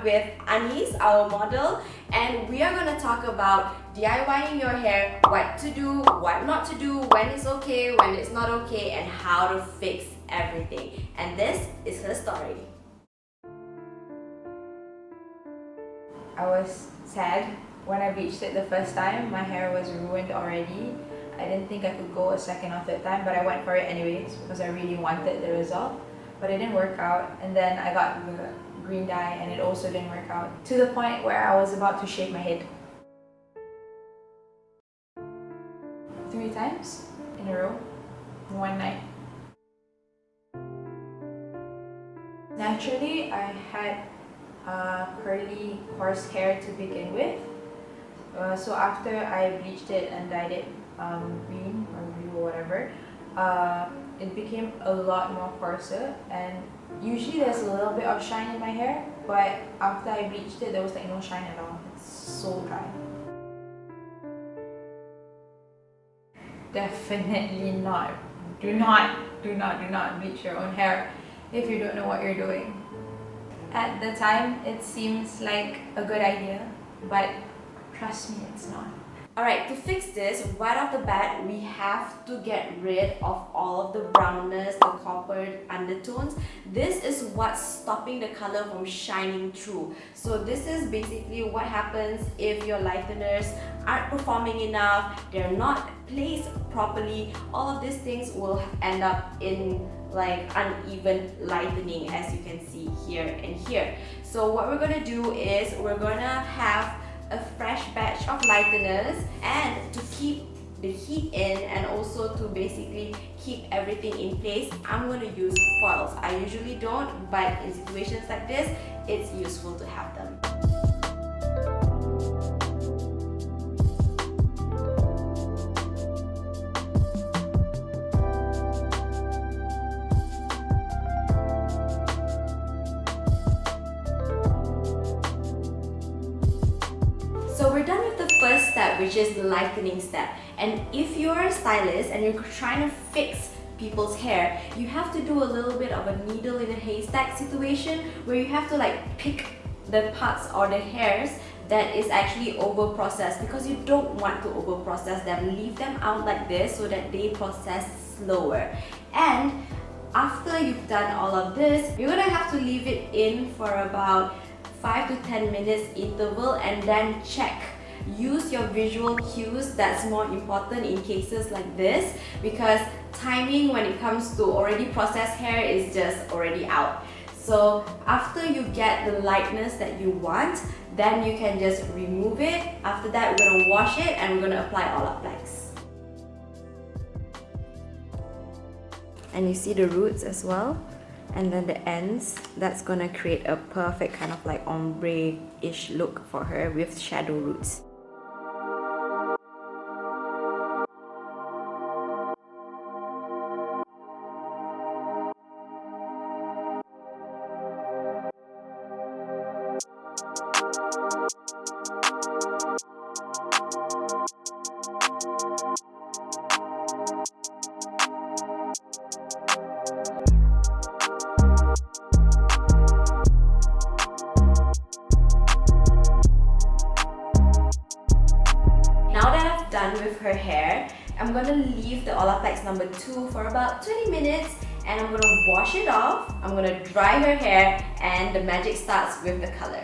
out with Anis, our model, and we are gonna talk about DIYing your hair, what to do, what not to do, when it's okay, when it's not okay, and how to fix everything. And this is her story. I was sad when I bleached it the first time. My hair was ruined already. I didn't think I could go a second or third time, but I went for it anyways because I really wanted the result. But it didn't work out, and then I got the green dye and it also didn't work out, to the point where I was about to shave my head 3 times in a row in one night. Naturally, I had curly coarse hair to begin with, so after I bleached it and dyed it green or blue or whatever, it became a lot more coarser, and usually there's a little bit of shine in my hair, but after I bleached it there was like no shine at all. It's so dry. Definitely not. Do not bleach your own hair if you don't know what you're doing. At the time it seems like a good idea, but trust me, it's not. Alright, to fix this, right off the bat, we have to get rid of all of the brownness, the copper undertones. This is what's stopping the color from shining through. So this is basically what happens if your lighteners aren't performing enough, they're not placed properly. All of these things will end up in like uneven lightening, as you can see here and here. So what we're gonna do is we're gonna have a fresh batch of lighteners, and to keep the heat in and also to basically keep everything in place, I'm going to use foils. I usually don't, but in situations like this, it's useful to have them. So we're done with the first step, which is the lightening step. And if you're a stylist and you're trying to fix people's hair, you have to do a little bit of a needle in a haystack situation, where you have to like pick the parts or the hairs that is actually over processed, because you don't want to over process them. Leave them out like this so that they process slower. And after you've done all of this, you're gonna have to leave it in for about 5 to 10 minutes interval, and then check. Use your visual cues. That's more important in cases like this, because timing when it comes to already processed hair is just already out. So after you get the lightness that you want, then you can just remove it. After that, we're gonna wash it and we're gonna apply Olaplex. And you see the roots as well, and then the ends. That's gonna create a perfect kind of like ombre-ish look for her with shadow roots. Done with her hair, I'm gonna leave the Olaplex number 2 for about 20 minutes, and I'm gonna wash it off. I'm gonna dry her hair, and the magic starts with the color.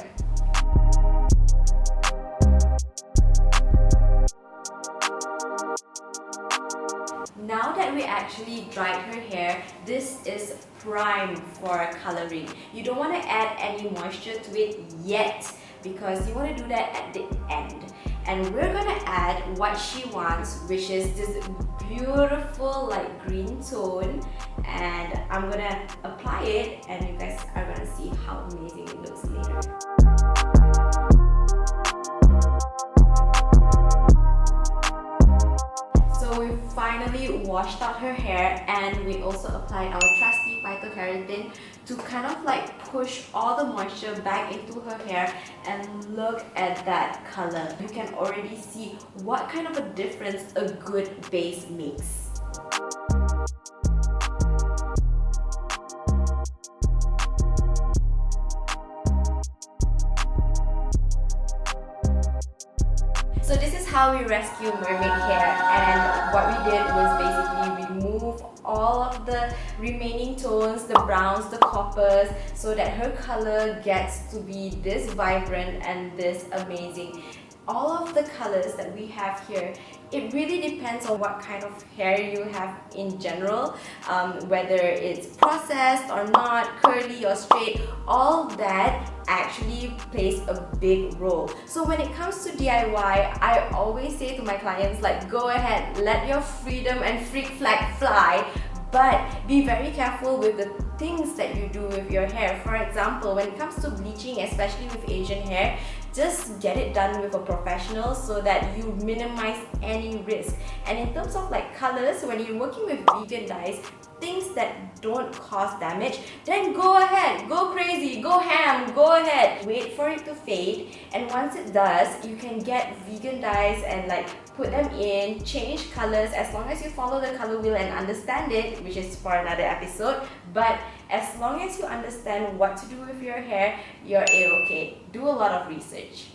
Now that we actually dried her hair, this is prime for coloring. You don't want to add any moisture to it yet, because you want to do that at the end. And we're gonna add what she wants, which is this beautiful like green tone, and I'm gonna apply it, and you guys are gonna see how amazing it looks later. So we finally washed out her hair, and we also applied our trusty phytokeratin to kind of like push all the moisture back into her hair. And look at that color. You can already see what kind of a difference a good base makes. So this is how we rescue mermaid hair, and what we did was basically remove all of the remaining tones, the browns, the coppers, so that her color gets to be this vibrant and this amazing. All of the colors that we have here, it really depends on what kind of hair you have in general, whether it's processed or not, curly or straight, all that actually plays a big role. So when it comes to DIY, I always say to my clients, like, go ahead, let your freedom and freak flag fly, but be very careful with the things that you do with your hair. For example, when it comes to bleaching, especially with Asian hair, just get it done with a professional so that you minimize any risk. And in terms of like colors, when you're working with vegan dyes, things that don't cause damage, then go ahead, go crazy, go ham, go ahead. Wait for it to fade, and once it does, you can get vegan dyes and like put them in, change colors as long as you follow the color wheel and understand it, which is for another episode. But as long as you understand what to do with your hair, you're a-okay. Do a lot of research.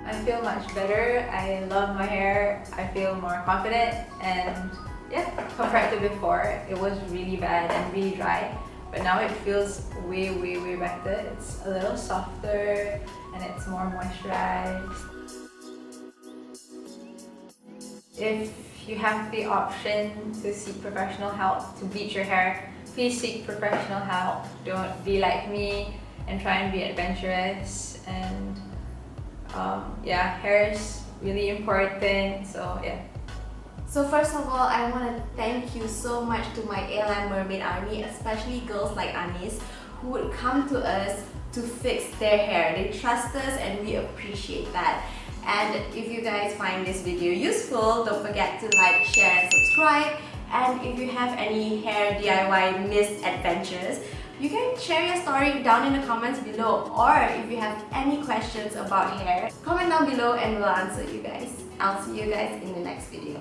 I feel much better. I love my hair. I feel more confident, and yeah, compared to before, it was really bad and really dry. But now it feels way better. It's a little softer and it's more moisturized. If you have the option to seek professional help to bleach your hair, please seek professional help. Don't be like me and try and be adventurous. And yeah, hair is really important, so yeah. So first of all, I want to thank you so much to my ALM Mermaid Army, especially girls like Anis, who would come to us to fix their hair. They trust us and we appreciate that. And if you guys find this video useful, don't forget to like, share and subscribe. And if you have any hair DIY misadventures, you can share your story down in the comments below, or if you have any questions about hair, comment down below and we'll answer you guys. I'll see you guys in the next video.